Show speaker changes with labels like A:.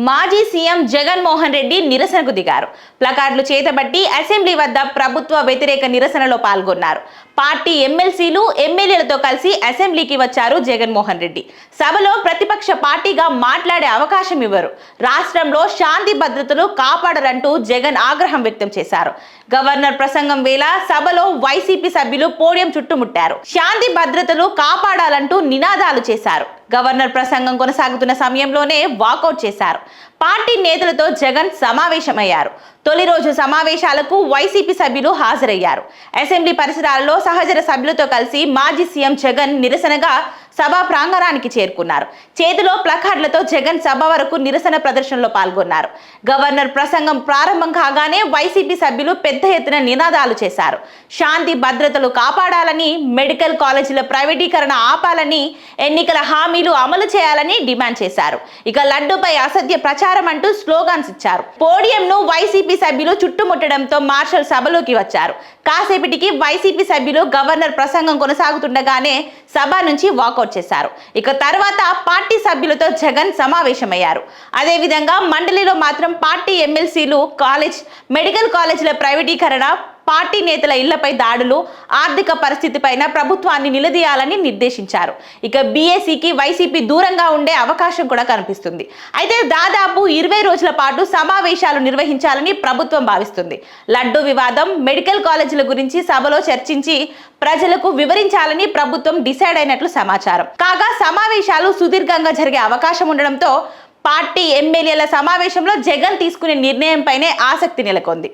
A: మాజీ సీఎం జగన్మోహన్ రెడ్డి నిరసనకు దిగారు. ప్లకార్డులు చేతబట్టి అసెంబ్లీ వద్ద ప్రభుత్వ వ్యతిరేక నిరసనలో పాల్గొన్నారు. పార్టీ ఎమ్మెల్సీలు, ఎమ్మెల్యేలతో కలిసి అసెంబ్లీకి వచ్చారు జగన్మోహన్ రెడ్డి. సభలో ప్రతిపక్ష పార్టీగా మాట్లాడే అవకాశం ఇవ్వరు. రాష్ట్రంలో శాంతి భద్రతలు కాపాడరంటూ జగన్ ఆగ్రహం వ్యక్తం చేశారు. గవర్నర్ ప్రసంగం వేళ సభలో వైసీపీ సభ్యులు పోడియం చుట్టుముట్టారు. శాంతి భద్రతలు కాపాడాలంటూ నినాదాలు చేశారు. గవర్నర్ ప్రసంగం కొనసాగుతున్న సమయంలోనే వాకౌట్ చేశారు. పార్టీ నేతలతో జగన్ సమావేశమయ్యారు. తొలి రోజు సమావేశాలకు వైసీపీ సభ్యులు హాజరయ్యారు. అసెంబ్లీ పరిసరాల్లో సహచర సభ్యులతో కలిసి మాజీ సీఎం జగన్ నిరసనగా సభా ప్రాంగణానికి చేరుకున్నారు. చేతిలో ప్లకార్డులతో జగన్ సభ వరకు నిరసన ప్రదర్శనలో పాల్గొన్నారు. గవర్నర్ ప్రసంగం ప్రారంభం కాగానే వైసీపీ సభ్యులు పెద్ద ఎత్తున నినాదాలు చేశారు. శాంతి భద్రతలు కాపాడాలని, మెడికల్ కాలేజీల ప్రైవేటీకరణ ఆపాలని, ఎన్నికల హామీలు అమలు చేయాలని డిమాండ్ చేశారు. ఇక లడ్డూపై అసత్య ప్రచారం అంటూ స్లోగాన్స్ ఇచ్చారు. పోడియంను వైసీపీ సభ్యులు చుట్టుముట్టడంతో మార్షల్ సభలోకి వచ్చారు. కాసేపటికి వైసీపీ సభ్యులు గవర్నర్ ప్రసంగం కొనసాగుతుండగానే సభ నుంచి వాకౌట్ చేశారు. ఇక తర్వాత పార్టీ సభ్యులతో జగన్ సమావేశమయ్యారు. అదేవిధంగా మండలిలో మాత్రం పార్టీ ఎమ్మెల్సీలు, మెడికల్ కాలేజీల ప్రైవేటీకరణ, పార్టీ నేతల ఇళ్లపై దాడులు, ఆర్థిక పరిస్థితిపైన ప్రభుత్వాన్ని నిలదీయాలని నిర్దేశించారు. ఇక బీఏసీకి వైసీపీ దూరంగా ఉండే అవకాశం కూడా కనిపిస్తుంది. అయితే దాదాపు 20 రోజుల పాటు సమావేశాలు నిర్వహించాలని ప్రభుత్వం భావిస్తుంది. లడ్డూ వివాదం, మెడికల్ కాలేజీల గురించి సభలో చర్చించి ప్రజలకు వివరించాలని ప్రభుత్వం డిసైడ్ అయినట్లు సమాచారం. కాగా సమావేశాలు సుదీర్ఘంగా జరిగే అవకాశం ఉండడంతో పార్టీ ఎమ్మెల్యేల సమావేశంలో జగన్ తీసుకునే నిర్ణయంపైనే ఆసక్తి నెలకొంది.